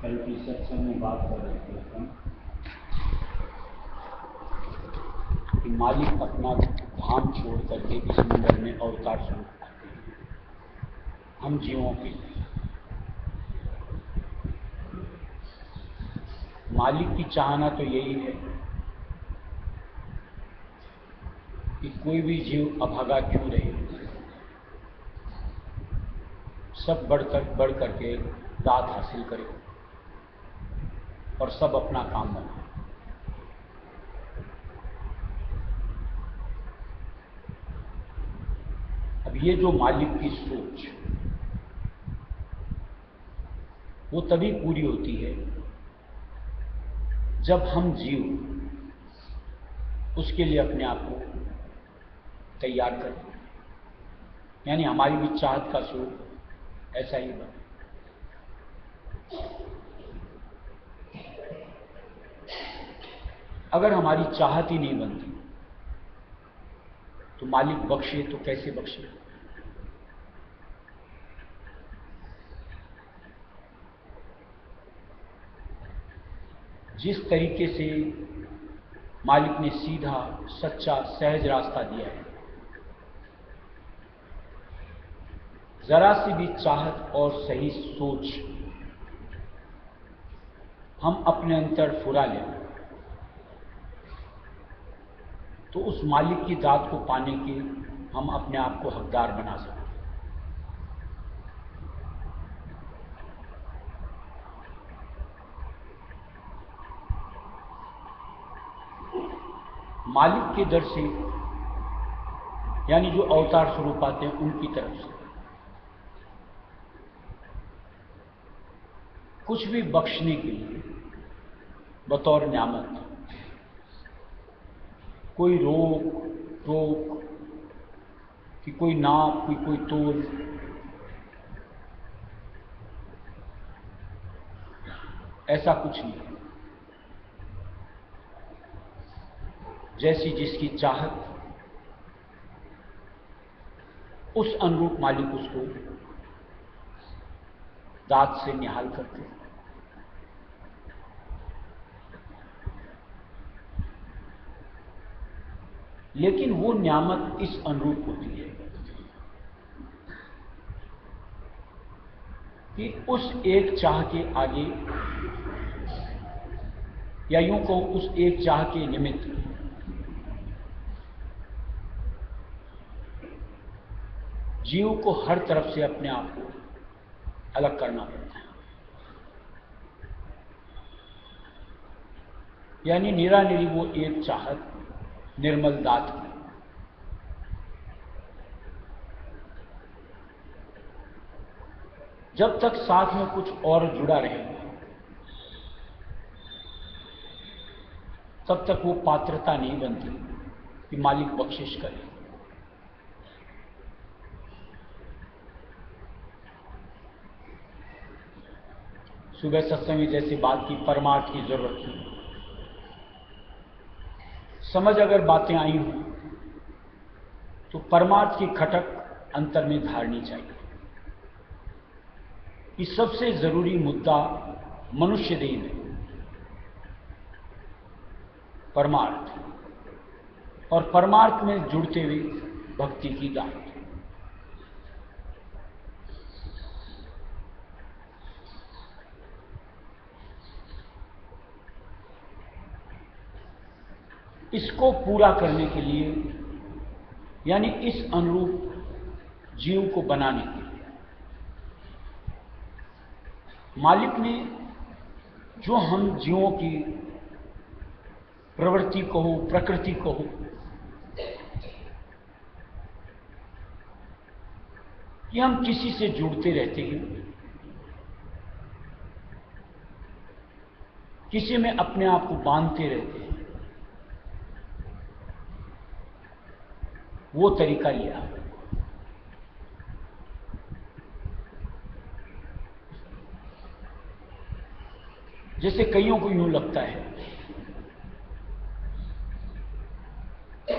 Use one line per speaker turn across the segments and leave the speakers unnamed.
कल की सत्संग में बात कर रहे थे हम कि मालिक अपना धाम छोड़ करके इस मंडल में अवतार शुरू करते हैं हम जीवों के लिए। मालिक की चाहना तो यही है कि कोई भी जीव अभागा क्यों रहे, सब बढ़ करके दात हासिल करे और सब अपना काम बनाए। अब ये जो मालिक की सोच वो तभी पूरी होती है जब हम जीव उसके लिए अपने आप को तैयार करें, यानी हमारी भी चाहत का स्वरूप ऐसा ही बने। अगर हमारी चाहत ही नहीं बनती तो मालिक बख्शे तो कैसे बख्शे। जिस तरीके से मालिक ने सीधा सच्चा सहज रास्ता दिया है, जरा सी भी चाहत और सही सोच हम अपने अंतर फुरा लें तो उस मालिक की दात को पाने के हम अपने आप को हकदार बना सकते हैं। मालिक के दर से, यानी जो अवतार स्वरूप आते हैं उनकी तरफ से कुछ भी बख्शने के लिए बतौर न्यामत कोई रोक कि कोई नाप कोई तोल, ऐसा कुछ नहीं। जैसी जिसकी चाहत उस अनुरूप मालिक उसको दात से निहाल करते हैं। लेकिन वो न्यामत इस अनुरूप होती है कि उस एक चाह के आगे, या यूं कहूं उस एक चाह के निमित्त जीव को हर तरफ से अपने आप को अलग करना पड़ता है। यानी निरानिरी वो एक चाहत निर्मल दात की, जब तक साथ में कुछ और जुड़ा रहे तब तक वो पात्रता नहीं बनती कि मालिक बख्शिश करे। सुबह सत्संग में जैसे बात की परमार्थ की जरूरत थी, समझ अगर बातें आई हों तो परमार्थ की खटक अंतर में धारनी चाहिए कि सबसे जरूरी मुद्दा मनुष्य देह में परमार्थ, और परमार्थ में जुड़ते हुए भक्ति की दात। इसको पूरा करने के लिए, यानी इस अनुरूप जीव को बनाने के लिए मालिक ने जो हम जीवों की प्रवृत्ति कहो, प्रकृति कहो, कि हम किसी से जुड़ते रहते हैं, किसी में अपने आप को बांधते रहते हैं, वो तरीका लिया। जैसे कईयों को यूं लगता है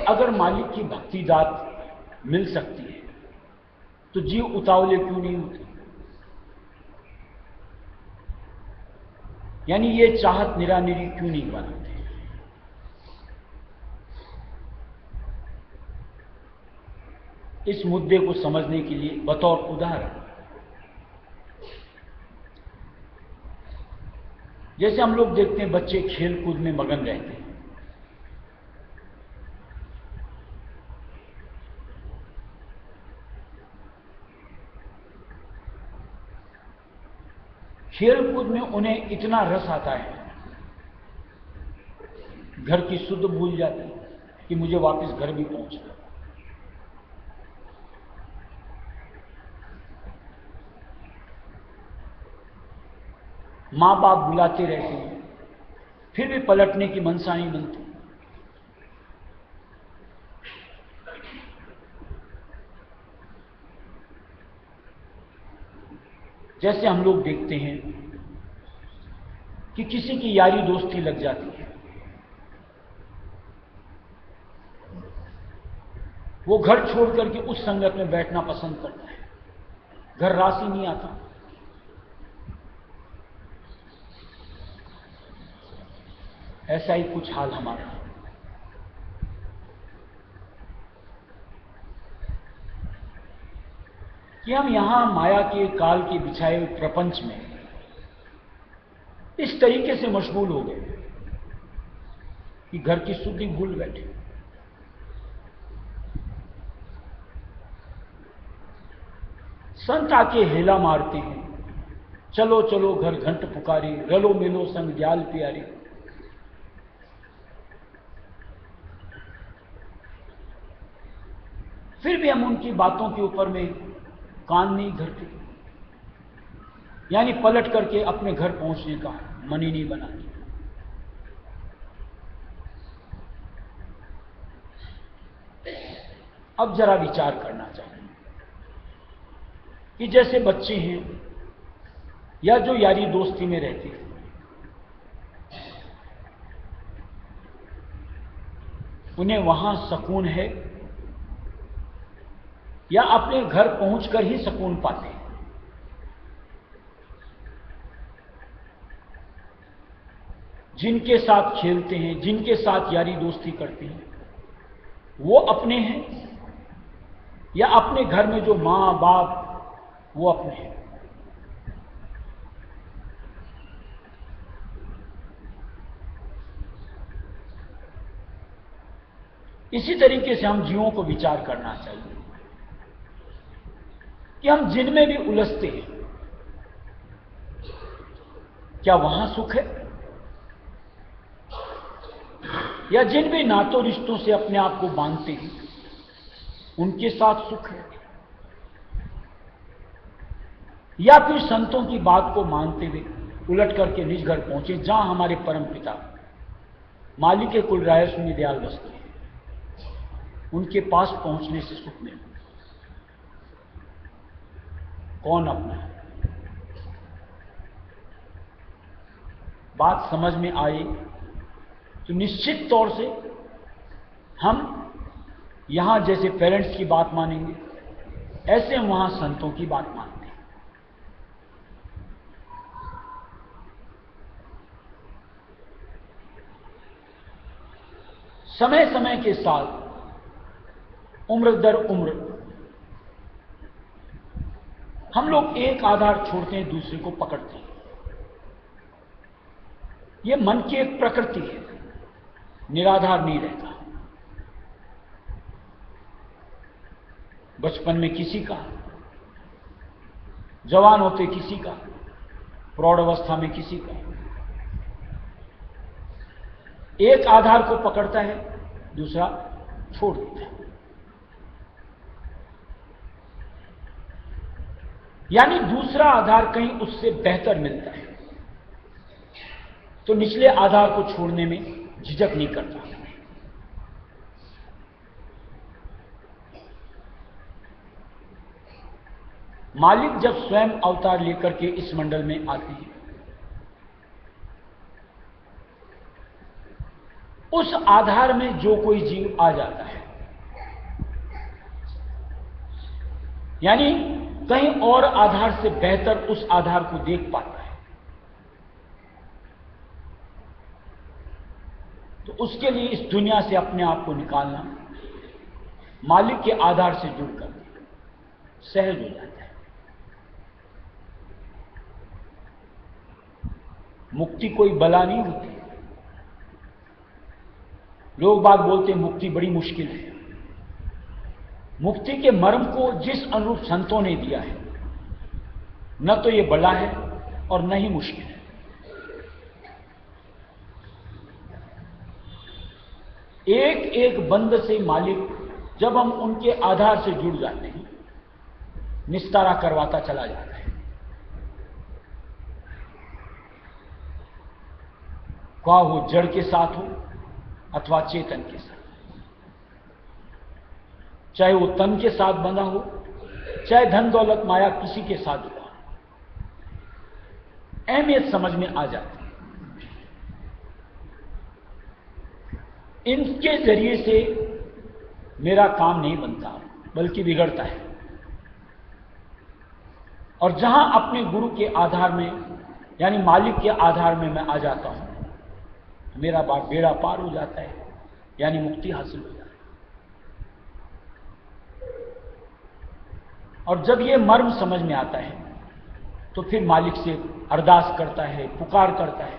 अगर मालिक की भक्ति दात मिल सकती है तो जीव उतावले क्यों नहीं होते। यानी ये चाहत निरानिरी क्यों नहीं बनाते? इस मुद्दे को समझने के लिए बतौर उदाहरण, जैसे हम लोग देखते हैं बच्चे खेल कूद में मगन रहते हैं, खेल कूद में उन्हें इतना रस आता है, घर की शुद्ध भूल जाते हैं कि मुझे वापस घर भी पहुंचना। मां बाप बुलाते रहते हैं, फिर भी पलटने की मनसा नहीं बनती। जैसे हम लोग देखते हैं कि किसी की यारी दोस्ती लग जाती है, वो घर छोड़ करके उस संगत में बैठना पसंद करता है, घर रास ही नहीं आता। ऐसा ही कुछ हाल हमारा। कि हम यहां माया के काल के बिछाए हुए प्रपंच में इस तरीके से मशगूल हो गए कि घर की शुद्धि भूल बैठे। संत आके हेला मारते हैं, चलो चलो घर घंट पुकारी, रलो मिलो संग दयाल प्यारी। फिर भी हम उनकी बातों के ऊपर में कान नहीं धरते, यानी पलट करके अपने घर पहुंचने का मन ही नहीं बनाते। अब जरा विचार करना चाहिए कि जैसे बच्चे हैं या जो यारी दोस्ती में रहते हैं, उन्हें वहां सुकून है या अपने घर पहुंचकर ही सुकून पाते हैं? जिनके साथ खेलते हैं, जिनके साथ यारी दोस्ती करते हैं, वो अपने हैं या अपने घर में जो मां बाप वो अपने हैं? इसी तरीके से हम जीवों को विचार करना चाहिए कि हम जिनमें भी उलझते हैं, क्या वहां सुख है? या जिन भी नातों रिश्तों से अपने आप को बांधते हैं, उनके साथ सुख है? या फिर संतों की बात को मानते हुए उलट करके निज घर पहुंचे, जहां हमारे परम पिता मालिक कुल राय सुनी दयाल बसते हैं, उनके पास पहुंचने से सुख नहीं? कौन अपना है? बात समझ में आए तो निश्चित तौर से हम यहां जैसे पेरेंट्स की बात मानेंगे, ऐसे हम वहां संतों की बात मानते हैं। समय समय के साथ उम्र दर उम्र हम लोग एक आधार छोड़ते हैं, दूसरे को पकड़ते हैं। यह मन की एक प्रकृति है, निराधार नहीं रहता। बचपन में किसी का, जवान होते किसी का, प्रौढ़ अवस्था में किसी का। एक आधार को पकड़ता है, दूसरा छोड़ देता है। यानी दूसरा आधार कहीं उससे बेहतर मिलता है तो निचले आधार को छोड़ने में झिझक नहीं करता। मालिक जब स्वयं अवतार लेकर के इस मंडल में आते हैं, उस आधार में जो कोई जीव आ जाता है, यानी कहीं और आधार से बेहतर उस आधार को देख पाता है, तो उसके लिए इस दुनिया से अपने आप को निकालना, मालिक के आधार से जुड़कर सहज हो जाता है। मुक्ति कोई बला नहीं होती। लोग बात बोलते हैं मुक्ति बड़ी मुश्किल है। मुक्ति के मर्म को जिस अनुरूप संतों ने दिया है, न तो ये बला है और न ही मुश्किल है। एक एक बंद से मालिक, जब हम उनके आधार से जुड़ जाते हैं, निस्तारा करवाता चला जाता है। क्या वो जड़ के साथ हो अथवा चेतन के साथ, चाहे वो तन के साथ बंधा हो, चाहे धन दौलत माया किसी के साथ हुआ, अहमियत समझ में आ जाती है। इनके जरिए से मेरा काम नहीं बनता, बल्कि बिगड़ता है। और जहां अपने गुरु के आधार में, यानी मालिक के आधार में मैं आ जाता हूं, मेरा बेड़ा पार हो जाता है, यानी मुक्ति हासिल हो जाती है। और जब ये मर्म समझ में आता है, तो फिर मालिक से अरदास करता है, पुकार करता है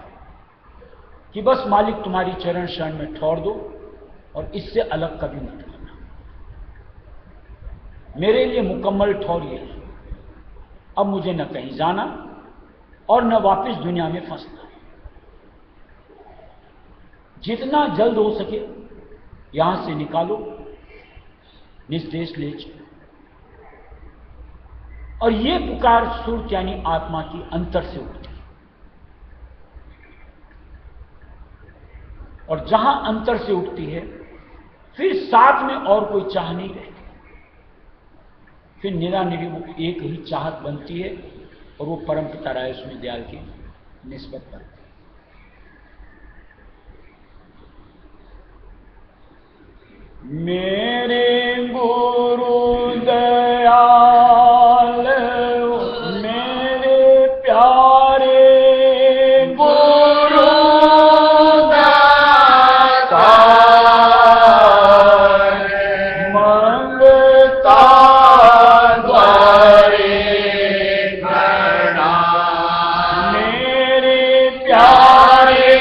कि बस मालिक तुम्हारी चरण शरण में ठहर दो और इससे अलग कभी मत करना। मेरे लिए मुकम्मल ठौर ये है, अब मुझे न कहीं जाना और न वापस दुनिया में फंसना। जितना जल्द हो सके यहां से निकालो, निज देश ले चलो। और ये पुकार सुरत यानी आत्मा की अंतर से उठती है। और जहां अंतर से उठती है, फिर साथ में और कोई चाह नहीं रहती। फिर निरानिरी एक ही चाहत बनती है, और वो परमपिता रायस्वामी दयाल की निस्बत बनती है। मेरे गुरु दयाल, मेरे प्यारे गुरु दाता, मंगता द्वारे प्रणाम। मेरे प्यारे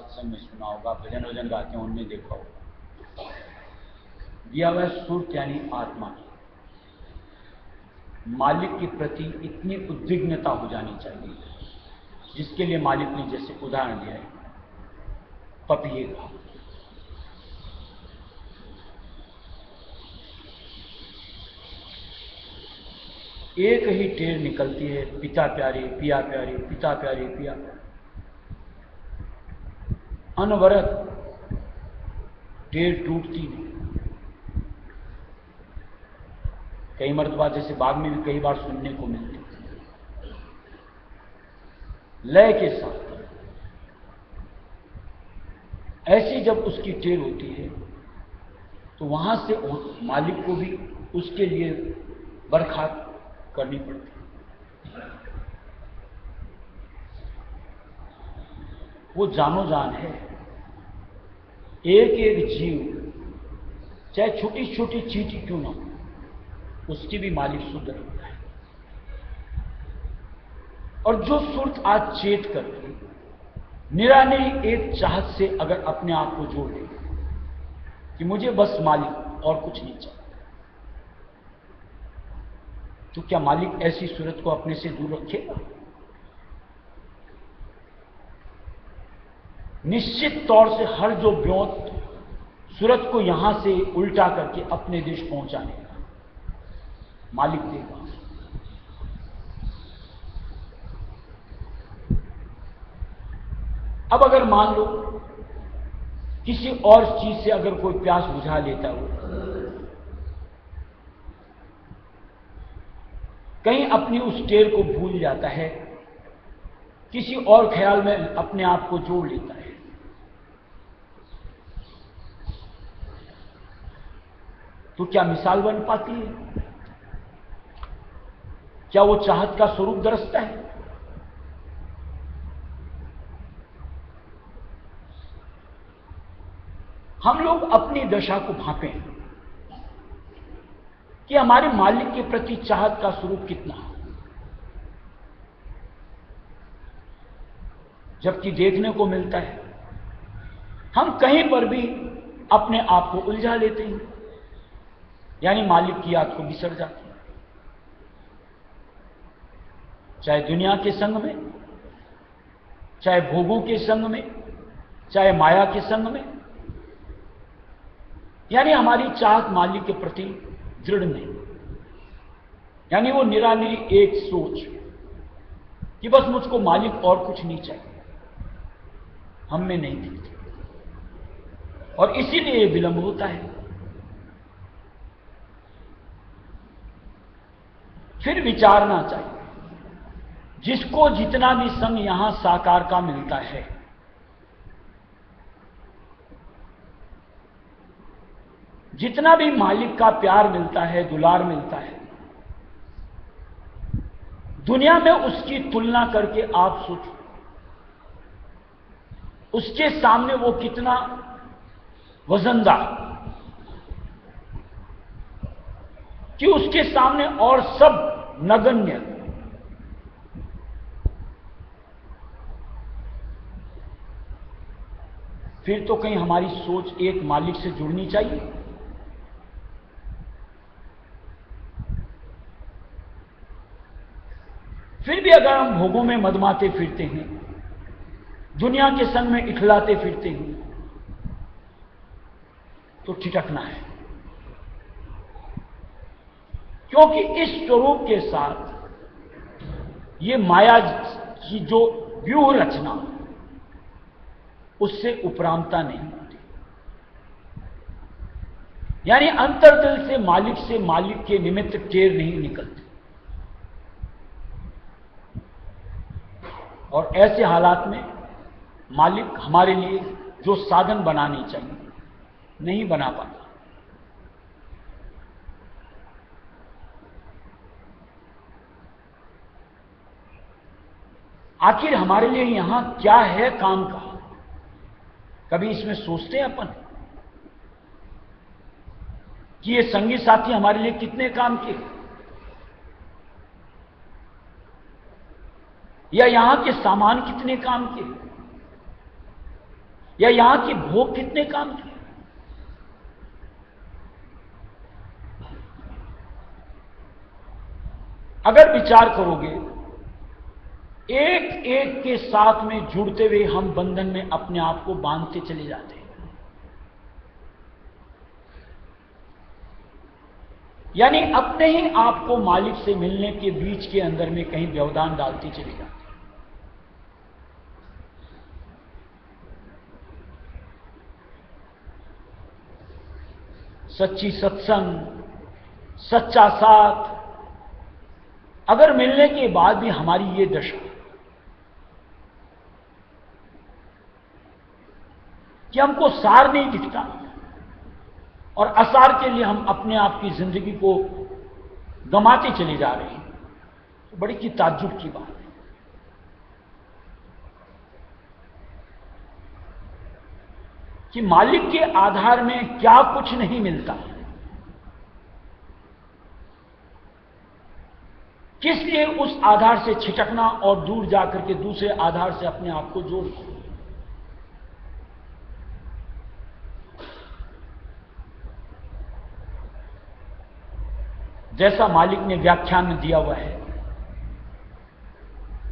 सत्संग में सुना होगा, भजन वजन गाते हैं उनमें देखा होगा। दिया हुआ सुरत यानी आत्मा, मालिक के प्रति इतनी उद्विग्नता हो जानी चाहिए जिसके लिए मालिक ने जैसे उदाहरण दिया है पपिए का। एक ही टेर निकलती है, पिता प्यारे पिया प्यारे, पिता प्यारे पिया प्यारे, अनवरत टेर टूटती नहीं। कई मर्तबा जैसे बाद में भी कई बार सुनने को मिलती लय के साथ। ऐसी जब उसकी टेर होती है तो वहां से मालिक को भी उसके लिए बर्खास्त करनी पड़ती है। वो जानो जान है। एक एक जीव चाहे छोटी छोटी चीज क्यों ना हो, उसकी भी मालिक शुद्ध रखता है। और जो सुरत आज चेत करके निरानी एक चाहत से अगर अपने आप को जोड़ ले कि मुझे बस मालिक और कुछ नहीं चाहिए, तो क्या मालिक ऐसी सूरत को अपने से दूर रखेगा? निश्चित तौर से हर जो ब्योत सूरत को यहां से उल्टा करके अपने देश पहुंचाने का मालिक देगा। अब अगर मान लो किसी और चीज से अगर कोई प्यास बुझा लेता हो, कहीं अपनी उस टेर को भूल जाता है, किसी और ख्याल में अपने आप को जोड़ लेता है, तो क्या मिसाल बन पाती है? क्या वो चाहत का स्वरूप दरसता है? हम लोग अपनी दशा को भांपें कि हमारे मालिक के प्रति चाहत का स्वरूप कितना है। जबकि देखने को मिलता है हम कहीं पर भी अपने आप को उलझा लेते हैं, यानी मालिक की याद को बिसर जाते हैं। चाहे दुनिया के संग में, चाहे भोगों के संग में, चाहे माया के संग में, यानी हमारी चाहत मालिक के प्रति दृढ़ नहीं, यानी वो निरानिरी एक सोच कि बस मुझको मालिक और कुछ नहीं चाहिए, हम में नहीं दिखती। और इसीलिए विलंब होता है। फिर विचारना चाहिए, जिसको जितना भी संग यहां साकार का मिलता है, जितना भी मालिक का प्यार मिलता है, दुलार मिलता है, दुनिया में उसकी तुलना करके आप सोचो, उसके सामने वो कितना वजनदार, कि उसके सामने और सब नगण्य। फिर तो कहीं हमारी सोच एक मालिक से जुड़नी चाहिए। फिर भी अगर हम भोगों में मदमाते फिरते हैं, दुनिया के संग में इखलाते फिरते हैं, तो ठिठकना है। क्योंकि इस स्वरूप के साथ ये माया की जो व्यूह रचना, उससे उपरामता नहीं होती। यानी अंतर्दिल से मालिक के निमित्त टेर नहीं निकलती। और ऐसे हालात में मालिक हमारे लिए जो साधन बनाने चाहिए नहीं बना पाता। आखिर हमारे लिए यहां क्या है काम का? कभी इसमें सोचते हैं अपन कि ये संगी साथी हमारे लिए कितने काम के, या यहां के सामान कितने काम के, या यहां की भोग कितने काम की? अगर विचार करोगे, एक एक के साथ में जुड़ते हुए हम बंधन में अपने आप को बांधते चले जाते हैं। यानी अपने ही आप को मालिक से मिलने के बीच के अंदर में कहीं व्यवधान डालते चले जाते हैं। सच्ची सत्संग, सच्चा साथ, अगर मिलने के बाद भी हमारी ये दशा कि हमको सार नहीं दिखता और असार के लिए हम अपने आप की जिंदगी को गंवाते चले जा रहे हैं, तो बड़ी की ताज्जुब की बात है कि मालिक के आधार में क्या कुछ नहीं मिलता, किस लिए उस आधार से छिटकना और दूर जाकर के दूसरे आधार से अपने आप को जोड़ना। जैसा मालिक ने व्याख्यान में दिया हुआ है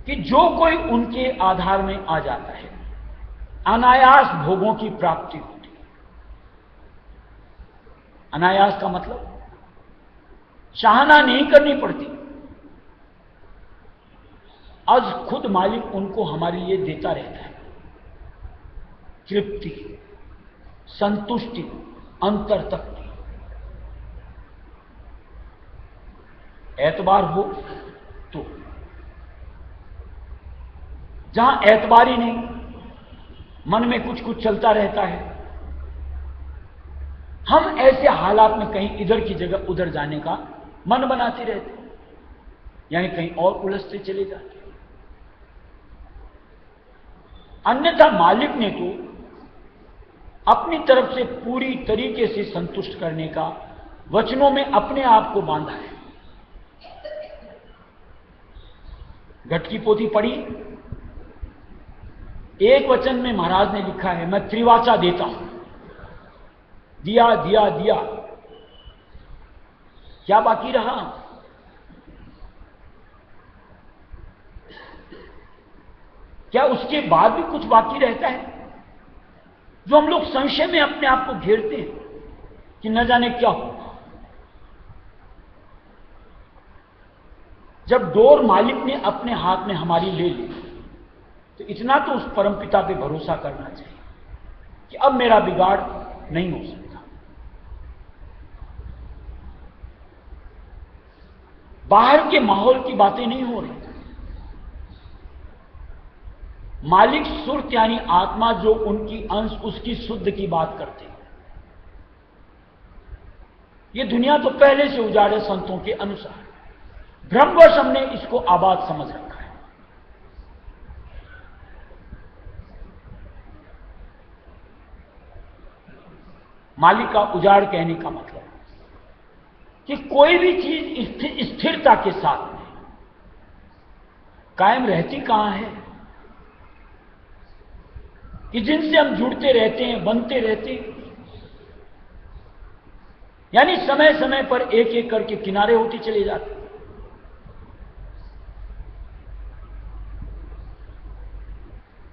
कि जो कोई उनके आधार में आ जाता है, अनायास भोगों की प्राप्ति होती है। अनायास का मतलब चाहना नहीं करनी पड़ती, आज खुद मालिक उनको हमारे लिए देता रहता है। तृप्ति, संतुष्टि, अंतर तक की। एतबार हो तो, जहां एतबार ही नहीं, मन में कुछ कुछ चलता रहता है, हम ऐसे हालात में कहीं इधर की जगह उधर जाने का मन बनाते रहते हैं, यानी कहीं और उलझते चले जाते हैं। अन्यथा मालिक ने तो अपनी तरफ से पूरी तरीके से संतुष्ट करने का वचनों में अपने आप को बांधा है। घट की पोथी पढ़ी, एक वचन में महाराज ने लिखा है, मैं त्रिवाचा देता हूं, दिया दिया दिया, क्या बाकी रहा? क्या उसके बाद भी कुछ बाकी रहता है जो हम लोग संशय में अपने आप को घेरते हैं कि न जाने क्या होगा? जब डोर मालिक ने अपने हाथ में हमारी ले ली, तो इतना तो उस परमपिता पे भरोसा करना चाहिए कि अब मेरा बिगाड़ नहीं हो सकता। बाहर के माहौल की बातें नहीं हो रही, मालिक सुरत यानी आत्मा जो उनकी अंश उसकी शुद्ध की बात करते हैं। ये दुनिया तो पहले से उजाड़े संतों के अनुसार, भ्रमवश हमने इसको आबाद समझ रखा है। मालिक का उजाड़ कहने का मतलब कि कोई भी चीज स्थिरता के साथ में कायम रहती कहां है, कि जिनसे हम जुड़ते रहते हैं, बनते रहते हैं, यानी समय समय पर एक एक करके किनारे होते चले जाते हैं।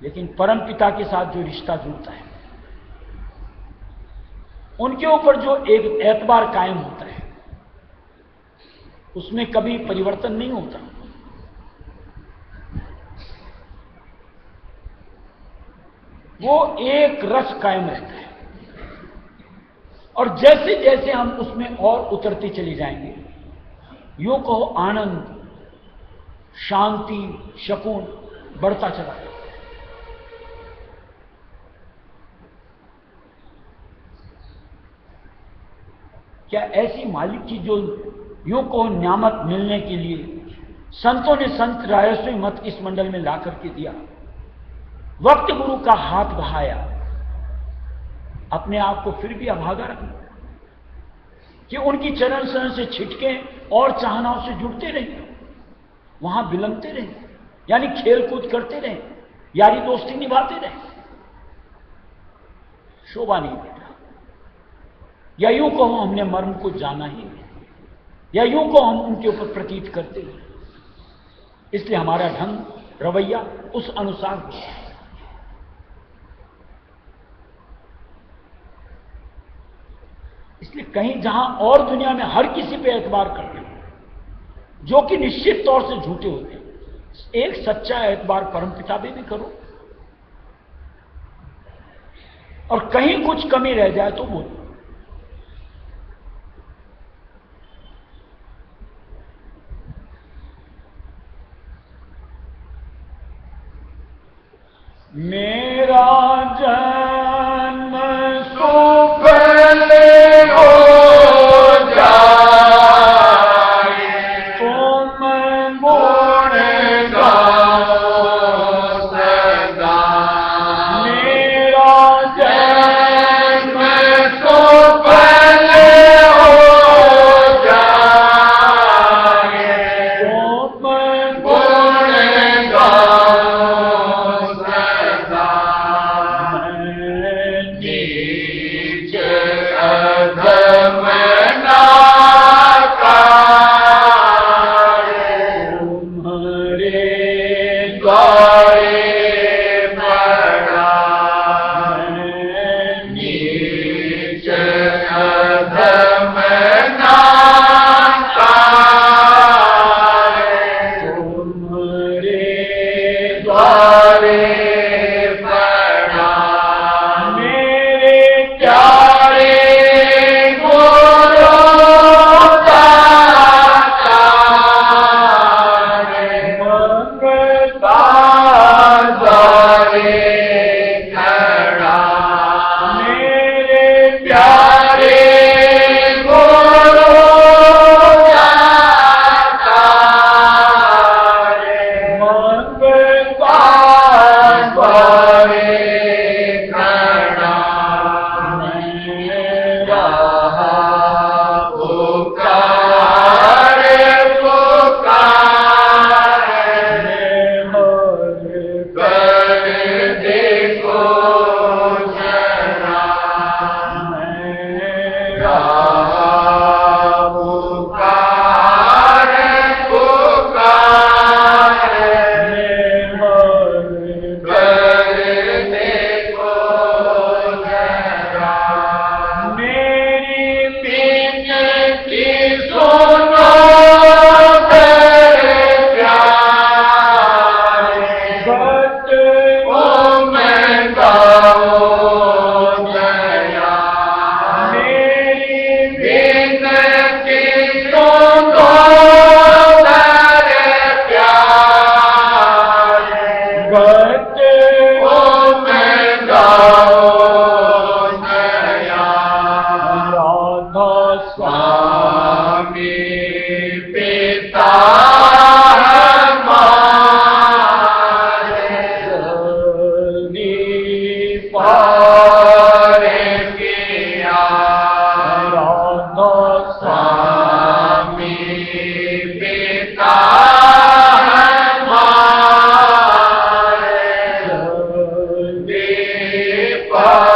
लेकिन परमपिता के साथ जो रिश्ता जुड़ता है, उनके ऊपर जो एक एतबार कायम होता है, उसमें कभी परिवर्तन नहीं होता। वो एक रस कायम रहता है, और जैसे जैसे हम उसमें और उतरते चले जाएंगे, यूं कहो आनंद, शांति, सुकून बढ़ता चला जाएगा। क्या ऐसी मालिक की जो यूं कहो न्यामत मिलने के लिए संतों ने संत रायस्वी मत इस मंडल में ला करके दिया, वक्त गुरु का हाथ बहाया, अपने आप को फिर भी अभागा रखना कि उनकी चरण शरण से छिटके और चाहनाओं से जुड़ते रहे, वहां विलंबते रहे, यानी खेल कूद करते रहे, यारी दोस्ती निभाते रहे। शोभा नहीं देता। या यूं कहो हमने मर्म को जाना ही नहीं, या यूं कहो हम उनके ऊपर प्रतीत करते हैं, इसलिए हमारा ढंग रवैया उस अनुसार होता है। इसलिए कहीं जहां और दुनिया में हर किसी पे एतबार करते हैं, जो कि निश्चित तौर से झूठे होते हैं, एक सच्चा एतबार परमपिता पे भी करो, और कहीं कुछ कमी रह जाए तो बोलो। मेरा जन्म सुफले हो जाए, तुम गुण गाओ सदा। मेरा जन्म सुफले हो जाए, तुम गुण गाओ
Bye.